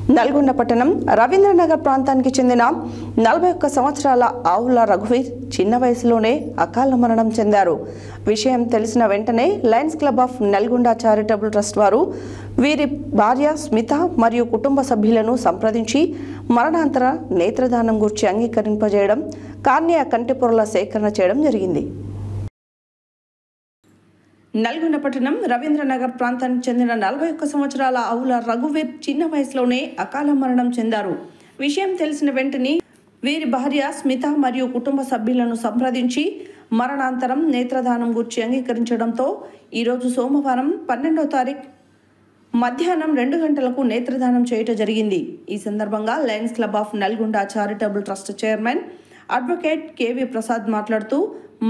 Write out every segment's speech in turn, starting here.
నల్గొండ పట్టణం రవీంద్రనగర్ ప్రాంతానికి చెందిన 41 సంవత్సరాల ఆవుల రఘువీర్ చిన్న వయసులోనే అకాల మరణం చెందారు. విషయం తెలిసిన వెంటనే Lions club of Nalgonda charitable trust వారు వీరి భార్య స్మిత మరియు కుటుంబ సభ్యులను సంప్రదించి మరణాంతర నేత్రదానం గురించి అంగీకరింపజేయడం, కార్నియా కంటి పొరల సేకరణ చేయడం జరిగింది. నల్గొండ పట్టణం రవీంద్రనగర్ ప్రాంతానికి చెందిన 41 సంవత్సరాల ఆవుల రఘువీర్ చిన్న వయసులోనే అకాల మరణం చెందారు. విషయం తెలిసిన వెంటనే వీరి భార్య స్మిత మరియు కుటుంబ సభ్యులను సంప్రదించి మరణాంతరం నేత్రదానం గురించి అంగీకరించడంతో ఈరోజు సోమవారం 12వ తారీఖు మధ్యాహ్నం 2 గంటలకు నేత్రదానం చేయడం జరిగింది. ఈ సందర్భంగా Lions club of Nalgonda charitable trust chairman advocate KV Prasad మాట్లాడుతూ,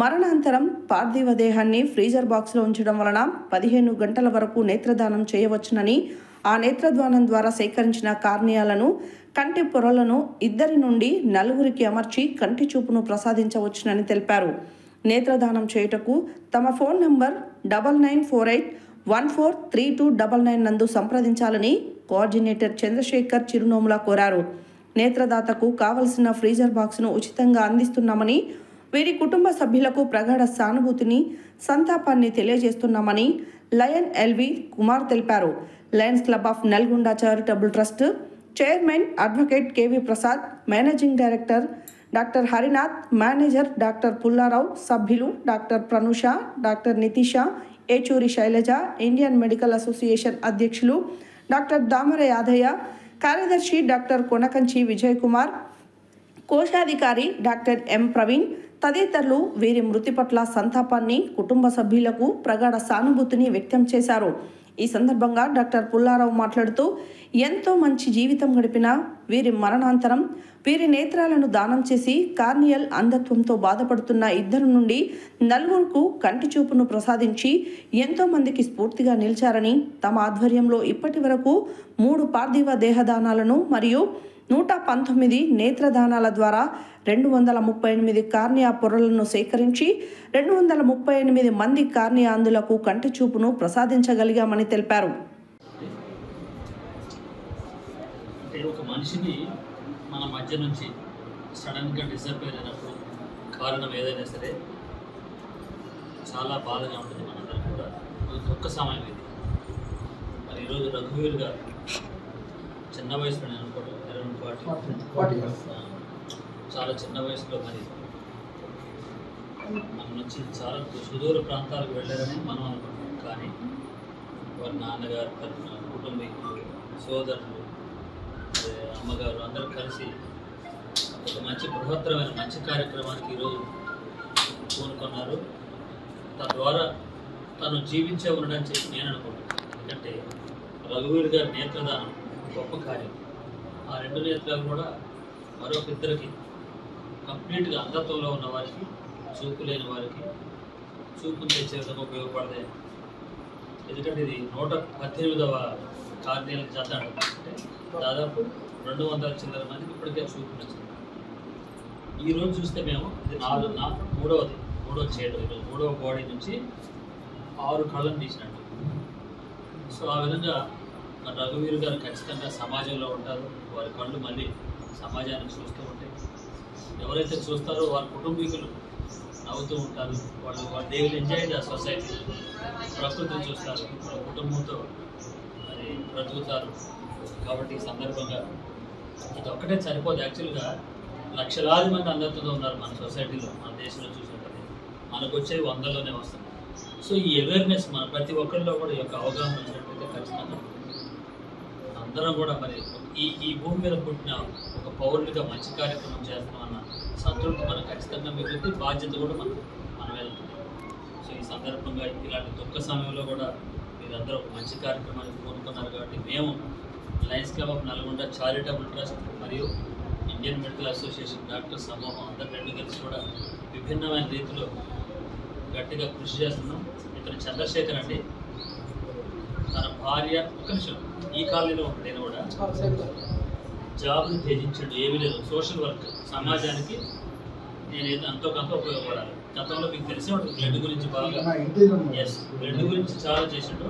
మరణాంతరం పార్థివ దేహాన్ని ఫ్రీజర్ బాక్స్లో ఉంచడం వలన 15 గంటల వరకు నేత్రదానం చేయవచ్చునని, ఆ నేత్రదానం ద్వారా సేకరించిన కార్నియాలను, కంటి పొరలను 2 నుండి 4 అమర్చి కంటి చూపును ప్రసాదించవచ్చునని తెలిపారు. నేత్రదానం చేయుటకు తమ ఫోన్ నంబర్ 9948143299 నందు సంప్రదించాలని కోఆర్డినేటర్ చంద్రశేఖర్ చిరునోముల కోరారు. నేత్రదాతకు కావలసిన ఫ్రీజర్ బాక్స్ను ఉచితంగా అందిస్తున్నామని, వీరి కుటుంబ సభ్యులకు ప్రగాఢ సానుభూతిని, సంతాపాన్ని తెలియజేస్తున్నామని లయన్ ఎల్వి కుమార్ తెలిపారు. Lions club of Nalgonda charitable trust chairman advocate KV Prasad, managing director doctor Harinath, manager doctor Pullarao, సభ్యులు doctor Pranusha, doctor Nitisha, Yechuri Shailaja, Indian medical association అధ్యక్షులు డాక్టర్ దామర యాదయ్య, కార్యదర్శి డాక్టర్ కొనకంచి విజయ్ కుమార్, కోశాధికారి డాక్టర్ ఎం ప్రవీణ్ తదితరులు వీరి మృతి పట్ల సంతాపాన్ని, కుటుంబ సభ్యులకు ప్రగాఢ సానుభూతిని వ్యక్తం చేశారు. ఈ సందర్భంగా డాక్టర్ పుల్లారావు మాట్లాడుతూ, ఎంతో మంచి జీవితం గడిపిన వీరి మరణాంతరం వీరి నేత్రాలను దానం చేసి కార్నియల్ అంధత్వంతో బాధపడుతున్న 2 నుండి 4 కంటి చూపును ప్రసాదించి ఎంతో మందికి స్ఫూర్తిగా నిలిచారని, తమ ఆధ్వర్యంలో ఇప్పటి వరకు 3 పార్థివ దేహదానాలను మరియు 119 నేత్రదానాల ద్వారా 238 కార్నియా పొరలను సేకరించి 238 మంది కార్నియా అంధులకు కంటి చూపును ప్రసాదించగలిగామని తెలిపారు. ఒక మనిషిని మన మధ్య నుంచి సడన్గా డిసప్పేర్ అయినప్పుడు కారణం ఏదైనా సరే చాలా బాధగా ఉంటుంది మనందరం కూడా. ఒక్క సమయం ఇది. మరి ఈరోజు రఘువీర్ గారు చిన్న వయసులో, నేను అనుకోవడం 40 చాలా చిన్న వయసులో మరి మన నుంచి చాలా సుదూర ప్రాంతాలకు వెళ్ళారని మనం అనుకుంటాం. కానీ వారి నాన్నగారు తరఫున కుటుంబీకులు, సోదరులు, అమ్మగారు అందరూ కలిసి ఒక మంచి బృహత్తరమైన మంచి కార్యక్రమానికి ఈరోజు పూనుకున్నారు. తద్వారా తను జీవించే ఉండడని చెప్పి నేను అనుకుంటున్నాను. ఎందుకంటే రఘువీర్ గారి నేత్రదానం గొప్ప కార్యం. ఆ 2 నేత్రాలు కూడా మరొక 2కి కంప్లీట్గా అంధత్వంలో ఉన్న వారికి, చూపు లేని వారికి చూపును తెచ్చే విధంగా ఉపయోగపడతాయి. ఎందుకంటే ఇది 118వ కార్నియల్ జత అంటే దాదాపు 200 చిల్లర మందికి ఇప్పటికే చూపు వచ్చింది. ఈరోజు చూస్తే మేము ఇది మూడవ చేయడం, ఈరోజు 3వ బాడీ నుంచి 6 కళ్ళను తీసినట్టు. సో ఆ విధంగా మన రఘువీర్ గారు ఖచ్చితంగా సమాజంలో ఉంటారు. వారి కళ్ళు మళ్ళీ సమాజానికి చూస్తూ ఉంటాయి. ఎవరైతే చూస్తారో వారి కుటుంబీకులు నవ్వుతూ ఉంటారు. వాళ్ళు they will enjoy the society. ప్రకృతిని చూస్తారు, వాళ్ళ కుటుంబంతో మరి బ్రతుకుతారు. కాబట్టి ఈ సందర్భంగా ఇది ఒక్కటే సరిపోదు. యాక్చువల్గా లక్షలాది మంది అంధత్వంతో ఉన్నారు మన సొసైటీలో, మన దేశంలో చూసుకుంటే మనకు వచ్చేవి 100లోనే వస్తుంది. సో ఈ అవేర్నెస్ మన ప్రతి ఒక్కరిలో కూడా ఈ యొక్క అవగాహన వచ్చినట్లయితే ఖచ్చితంగా అందరం కూడా మరి ఈ భూమి మీద పుట్టిన ఒక పౌరుడిగా మంచి కార్యక్రమం చేస్తున్నామన్న సంతృప్తి మనకు ఖచ్చితంగా మిగిలితే బాధ్యత కూడా మనం వెళ్తుంది. సో ఈ సందర్భంగా ఇలాంటి దుఃఖ సమయంలో కూడా మీరందరూ ఒక మంచి కార్యక్రమానికి కోరుకున్నారు. కాబట్టి మేము Lions club of Nalgonda charitable trust మరియు ఇండియన్ మెడికల్ అసోసియేషన్ డాక్టర్ సమూహం అందరూ 2 కలిసి కూడా విభిన్నమైన రీతిలో గట్టిగా కృషి చేస్తున్నాం. ఇక్కడ చంద్రశేఖర్ అండి, తన భార్య ఒక నిమిషం ఈ కాలనీలో ఉంటాడు, కూడా జాబ్ని త్యజించాడు. ఏమీ లేదు, సోషల్ వర్క్, సమాజానికి నేను ఎంతో కొంత ఉపయోగపడాలి. గతంలో మీకు తెలిసే ఉంటుంది బ్లడ్ గురించి బాగా, బ్లడ్ గురించి చాలా చేసాడు.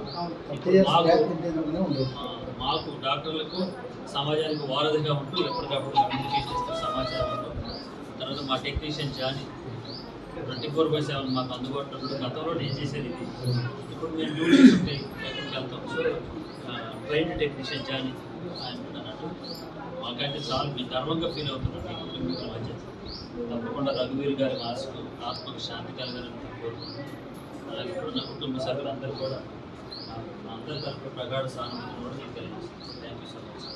ఇప్పుడు మాకు డాక్టర్లకు సమాజానికి వారధిగా ఉంటూ ఎప్పటికప్పుడు కమ్యూనికేట్ చేస్తే సమాచారంలో. తర్వాత మా టెక్నీషియన్ జానీ 24/7 మాకు అందుబాటులో ఉంటుంది. గతంలో నేను చేసేది ఇది, ఇప్పుడు మేము డ్యూటీస్ ఉంటాయి ఎక్కడికి వెళ్తాం. సో ట్రైన్ టెక్నీషియన్ జానీ ఆయన అన్నట్టు మాకైతే చాలా మీ గర్వంగా ఫీల్ అవుతున్నాం మీ కుటుంబీకుల మధ్య. తప్పకుండా రఘువీర్ గారి ఆత్మకు శాంతి కలగాలని కోరుకుంటున్నాం. అలాగే ఇప్పుడు నా కుటుంబ సభ్యులందరూ కూడా అందరి తరఫున ప్రగాఢ సానుభూతిని కూడా మీకు తెలియజేస్తాను. Thank you so much.